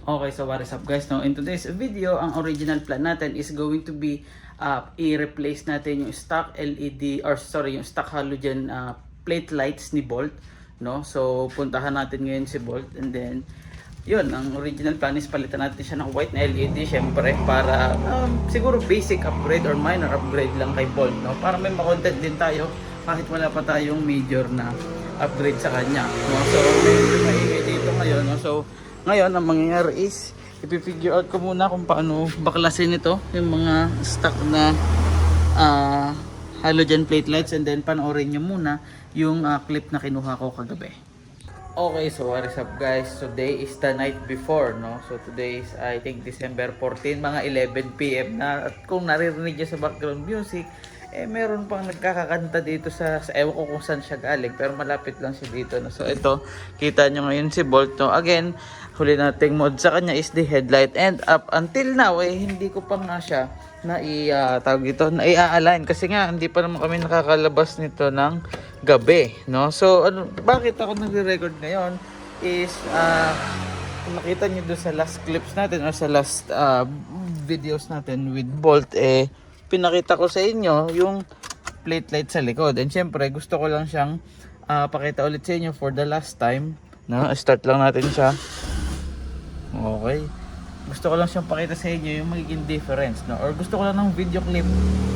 Okay, so what is up guys? Now, in today's video, ang original plan natin is going to be i-replace natin yung stock LED or sorry, yung stock halogen plate lights ni Bolt, no? So, puntahan natin ngayon si Bolt and then yun, ang original plan is palitan natin siya ng white na LED syempre para siguro basic upgrade or minor upgrade lang kay Bolt, no? Para may ma-content din tayo kahit wala pa tayong major na upgrade sa kanya, no? So, medyo maingay dito ngayon, no? So, ngayon, ang mangyayari is ipifigure out ko muna kung paano baklasin ito yung mga stock na halogen plate lights and then panoorin nyo muna yung clip na kinuha ko kagabi. Okay, so what is up guys? Today is the night before, no? So today is I think December 14, mga 11 PM na. At kung naririnig nyo sa background music, meron pang nagkakakanta dito sa ewan ko kung saan siya galing, pero malapit lang siya dito, no? So ito, kita nyo ngayon si Bolt, no? Again, huli nating mod sa kanya is the headlight, and up until now hindi ko pa nga siya na tawag dito, na i-align kasi nga hindi pa naman kami nakakalabas nito ng gabi, no? So bakit ako nagre-record ngayon is kung nakita nyo doon sa last clips natin or sa last videos natin with Bolt, pinakita ko sa inyo yung plate light sa likod, and syempre gusto ko lang siyang pakita ulit sa inyo for the last time, no? Start lang natin siya. Okay, gusto ko lang siyang pakita sa inyo yung magiging difference, no? Or gusto ko lang ng video clip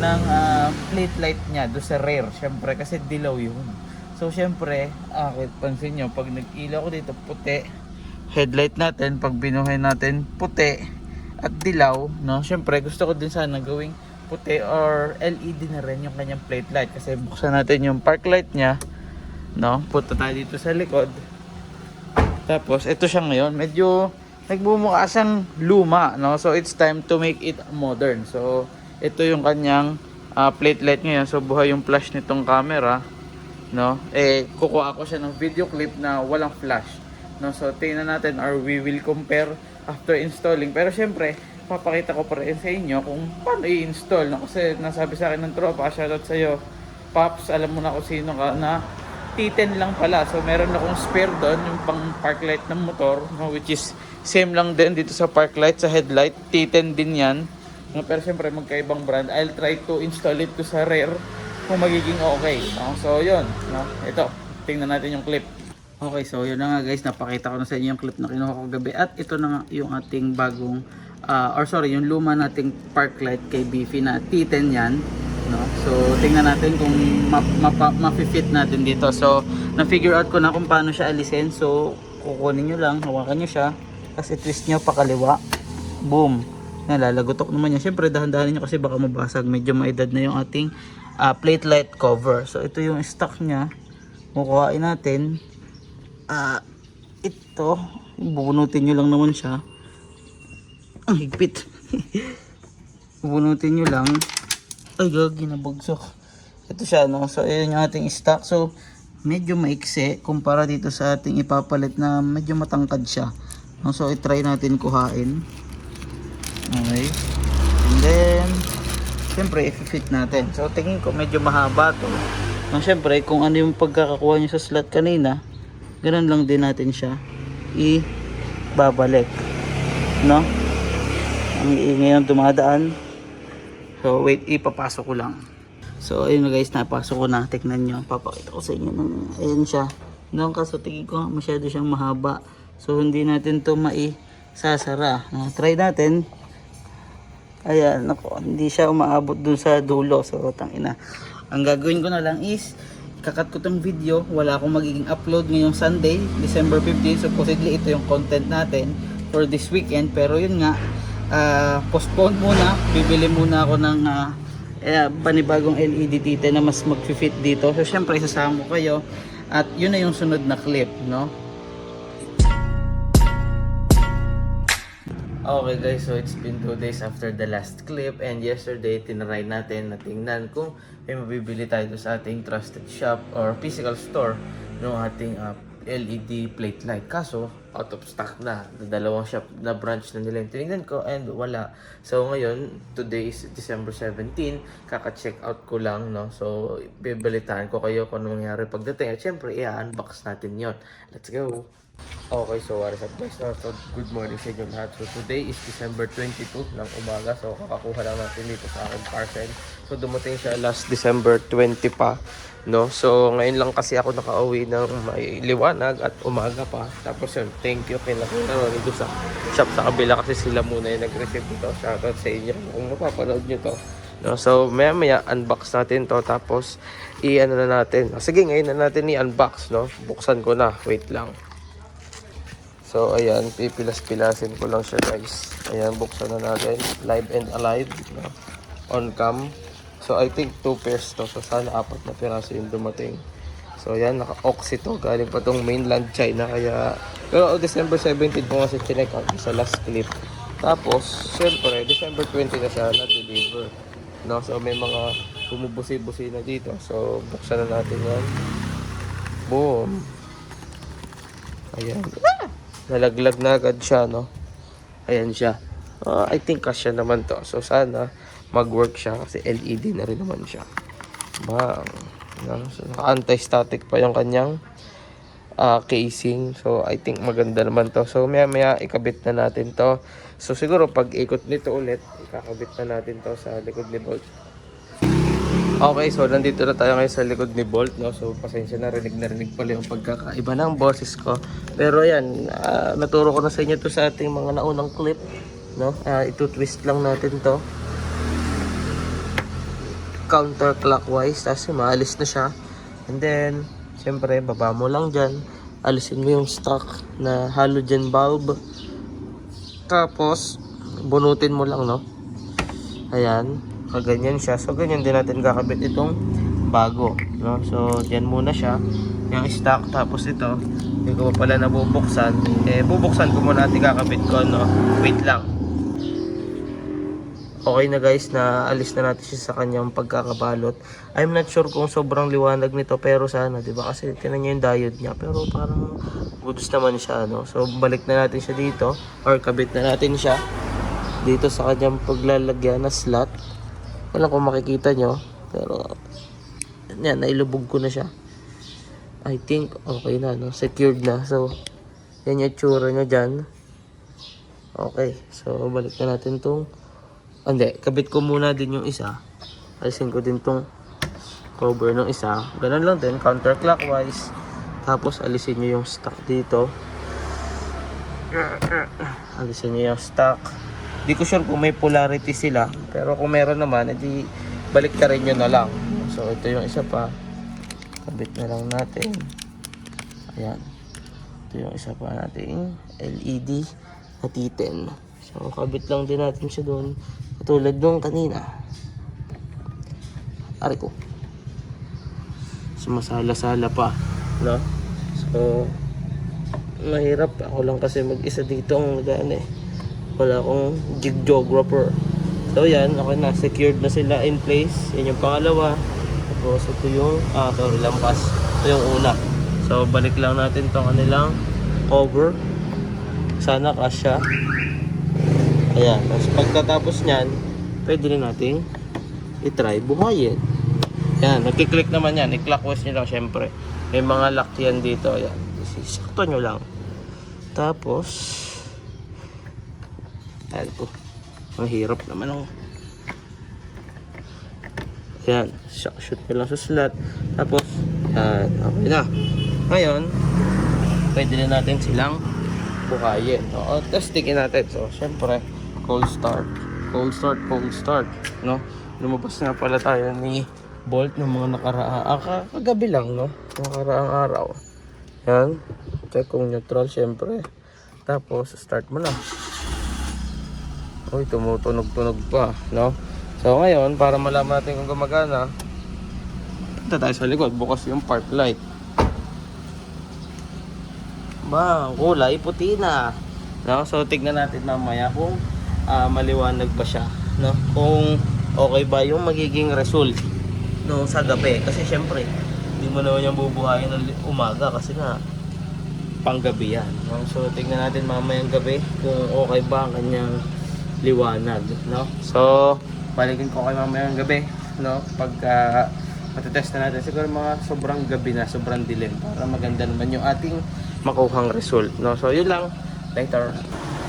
ng plate light niya doon sa rear, syempre kasi dilaw yun. So syempre, pansin nyo, pag nag-ilaw ko dito puti, headlight natin pag binuhay natin puti at dilaw, no? Syempre gusto ko din sana gawing puti or LED na rin yung kanyang plate light, kasi buksan natin yung park light niya, no? Punta tayo dito sa likod. Tapos ito siya ngayon, medyo nagbumukha siyang luma, no? So it's time to make it modern. So ito yung kanyang plate light ngayon. So buhay yung flash nitong camera, no? Kukuha ko siya ng video clip na walang flash, no? So tingnan natin or we will compare after installing. Pero syempre, papakita ko pa rin sa inyo kung paano i-install, no? Kasi nasabi sa akin ng tropa, shoutout sa iyo Pops, alam mo na kung sino ka, na T10 lang pala. So meron akong spare doon, yung pang park light ng motor, no? Which is same lang din dito sa park light, sa headlight, T10 din yan, no? Pero syempre magkaibang brand. I'll try to install it to sa rear kung magiging okay, no? So yun, no? Ito, tingnan natin yung clip. Okay, so yun na nga guys, napakita ko na sa inyo yung clip na kinuha ko gabi, at ito na nga yung ating bagong or sorry, yung luma nating park light kay Beefy na T10 yan, no? So tingnan natin kung ma-fit natin dito. So na-figure out ko na kung paano siya alisin. So kukunin nyo lang, hawakan nyo siya, kasi twist nyo pa kaliwa, boom, nalalagotok naman yan. Syempre dahan-dahanin nyo kasi baka mabasag, medyo maedad na yung ating plate light cover. So ito yung stock nya, kukuhain natin. Ito, bubunutin nyo lang naman siya. Ang higpit. Bubunutin nyo lang. Ay gagi, nabagsak. Ito siya, no? So ayun yung ating stock. So medyo maikse kumpara dito sa ating ipapalit na medyo matangkad siya, no? So i-try natin kuhain. Okay, and then syempre i-fit natin. So tingin ko medyo mahaba to, no? Syempre kung ano yung pagkakakuha niya sa slot kanina, ganun lang din natin siya ibabalik, no? Ang iingay ng dumadaan. So wait, ipapasok ko lang. So ayun na guys, napasok ko na. Tignan nyo, papakita ko sa inyo ng, ayun siya, no? Kaso tingin ko masyado siyang mahaba, so hindi natin to maisasara, no? Try natin. Ayan, nako, hindi siya umaabot dun sa dulo. So tangina, ang gagawin ko na lang is kakat ko tong video. Wala akong magiging upload ngayong Sunday, December 15. Supposedly ito yung content natin for this weekend, pero yun nga, postpone muna. Bibili muna ako ng panibagong LED T10 na mas mag-fit dito. So syempre isasama ko kayo, at yun na yung sunod na clip, no? Okay guys, so it's been 2 days after the last clip, and yesterday tinry natin na tingnan kung may mabibili tayo sa ating trusted shop or physical store ng ating LED plate light. Kaso out of stock na. Dalawang shop na branch na nila yung tinignan ko and wala. So ngayon, today is December 17, kaka-check out ko lang, no? So bibalitaan ko kayo kung ano mangyari pagdating, at syempre i-unbox natin yon. Let's go! Okay, so what is up guys? So, good morning sa inyo lahat. So today is December 22 ng umaga. So kakakuha lang natin dito sa aking parcel. So dumating siya last December 20 pa. No? So ngayon lang kasi ako nakauwi ng may liwanag at umaga pa. Tapos yun, thank you kay Ronnie doon sa shop sa kabila kasi sila muna yung nag-receive dito. Shoutout sa inyo kung mapapanood nyo to. No, so maya unbox natin to tapos i-ano na natin. Sige, ngayon na natin i-unbox, no. Buksan ko na. Wait lang. So ayan, pipilas-pilasin ko lang siya guys. Ayan, buksan na natin. Live and alive, no? On cam. So I think 2 pairs to. So sana 4 na piraso yung dumating. So ayan, naka-oxy to. Galing pa tong mainland China. Kaya, pero December 17 po kasi chinek out sa last clip. Tapos, syempre, December 20 na siya na-deliver. No? So may mga bumubusi-busi na dito. So buksan na natin yan. Boom. Ayan. Nalaglag na agad siya, no? Ayan siya. I think kasya naman to. So, sana mag-work siya kasi LED na rin naman siya. Bang. No? So, anti-static pa yung kanyang casing. So, I think maganda naman to. So, maya-maya ikabit na natin to. So, siguro pag ikot nito ulit, ikakabit na natin to sa likod ni Bolt. Okay, so nandito na tayo ngayon sa likod ni Bolt, no? So pasensya na, rinig pala yung pagkakaiba ng boses ko. Pero ayan, naturo ko na sa inyo to sa ating mga naunang clip, no? Ito-twist lang natin to counterclockwise, tapos maalis na siya. And then, syempre, baba mo lang dyan. Alisin mo yung stock na halogen bulb. Tapos, bunutin mo lang, no? Ayan. Ganyan siya. So, ganyan din natin kakabit itong bago. No? So, yan muna siya. Yung stock. Tapos ito, hindi ko pa pala nabubuksan. Bubuksan ko muna at kakabit ko. No? Wait lang. Okay na guys, na alis na natin siya sa kanyang pagkakabalot. I'm not sure kung sobrang liwanag nito. Pero sana, diba? Kasi tinan niyo yung diode niya. Pero parang goods naman siya. No? So, balik na natin siya dito. Or kabit na natin siya dito sa kanyang paglalagyan na slot. Wala kung makikita nyo. Pero, yan, nailubog ko na siya. I think, okay na, no? Secured na. So, yan yung tsura nyo dyan. Okay. So, balik na natin tong... Hindi, kabit ko muna din yung isa. Alisin ko din tong cover ng isa. Ganun lang din, counterclockwise. Tapos, alisin nyo yung stock dito. Alisin nyo yung stock. Di ko sure kung may polarity sila. Pero kung meron naman, edi balik ka rin yun na lang. So, ito yung isa pa. Kabit na lang natin. Ayan. Ito yung isa pa natin. LED na T10. So, kabit lang din natin siya doon. Katulad nung kanina. Ari ko. Sumasala-sala pa. No? So, mahirap. Ako lang kasi mag-isa dito ang nagaan eh. Wala akong geographer. So yan, okay na, secured na sila in place. Yan yung pangalawa. Tapos ito yung sorry, lampas. Ito yung una. So balik lang natin tong kanilang cover. Sana kasya. Ayan, tapos pagkatapos nyan, pwede na natin i-try buhayin. Yan, nagkiklik naman yan. I-clockwise nyo lang syempre. May mga lock yan dito. Ayan, sakto nyo lang. Tapos ayan po. Ang hirap naman ang... Ayan. Shoot ko lang sa slot. Tapos, ayan. Okay na. Ngayon, pwede na natin silang buhayin. O, testingin natin. So, syempre, cold start. Cold start, cold start. No? Lumabas na pala tayo ni Bolt ng mga nakaraang... kagabi lang, no? Nakaraang araw. Ayan. Check kung neutral, syempre. Tapos, start mo na. Uy, tumutunog-tunog pa, no? So, ngayon, para malaman natin kung gumagana, punta tayo sa likod, bukas yung park light. Bang, kulay puti na. No? So, tignan natin mamaya kung maliwanag pa siya, no? Kung okay ba yung magiging result, no, sa gabi. Kasi, syempre, hindi mo naman yung bubuhayin ng umaga kasi nga, panggabi yan, no? So, tignan natin mamayang gabi kung okay ba ang kanyang liwanag, no? So, balikin ko kayo mamayang gabi, no? Pagka matetest na natin, siguro mga sobrang gabi na, sobrang dilim para maganda naman yung ating makuhang result, no? So yun lang, later.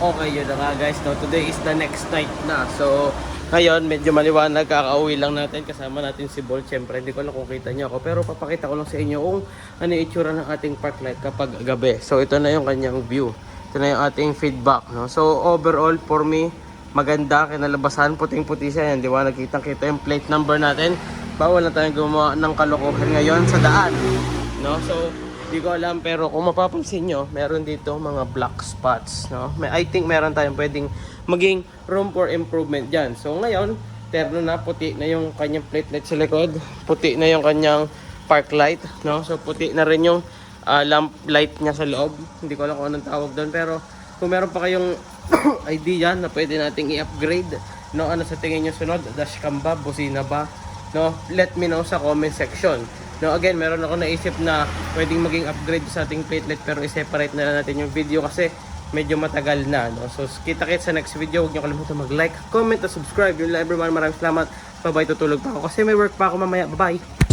Okay, yun na nga guys, no? Today is the next night na. So ngayon, medyo maliwanag, kakauwi lang natin, kasama natin si Bol. Siyempre, hindi ko lang kung kita niyo ako, pero papakita ko lang sa inyo kung ano yung itsura ng ating park light kapag gabi. So ito na yung kanyang view. Ito na yung ating feedback, no? So overall, for me, maganda, kinalabasan, puting-puti siya yan, di ba? Nakitang-kita yung plate number natin. Bawal na tayong gumawa ng kalokohan ngayon sa daan, no? So di ko alam, pero kung mapapansin nyo, meron dito mga black spots, no? I think meron tayong pwedeng maging room for improvement dyan. So ngayon, terno na, puti na yung kanyang plate light sa likod, puti na yung kanyang park light, no? So puti na rin yung lamp light niya sa loob. Hindi ko alam kung anong tawag doon, pero kung meron pa kayong idea na pwede nating i-upgrade, no? Ano sa tingin nyo sunod? Dashcam ba? Busina ba? No? Let me know sa comment section. No, again, meron ako naisip na pwedeng maging upgrade sa ating platelet, pero i-separate na lang natin yung video kasi medyo matagal na, no? So kita-kits sa next video. Huwag niyo kalimutan mag-like, comment, at subscribe. Yun lang everyone, maraming salamat. Bye-bye, tutulog pa ako kasi may work pa ako mamaya. Bye-bye.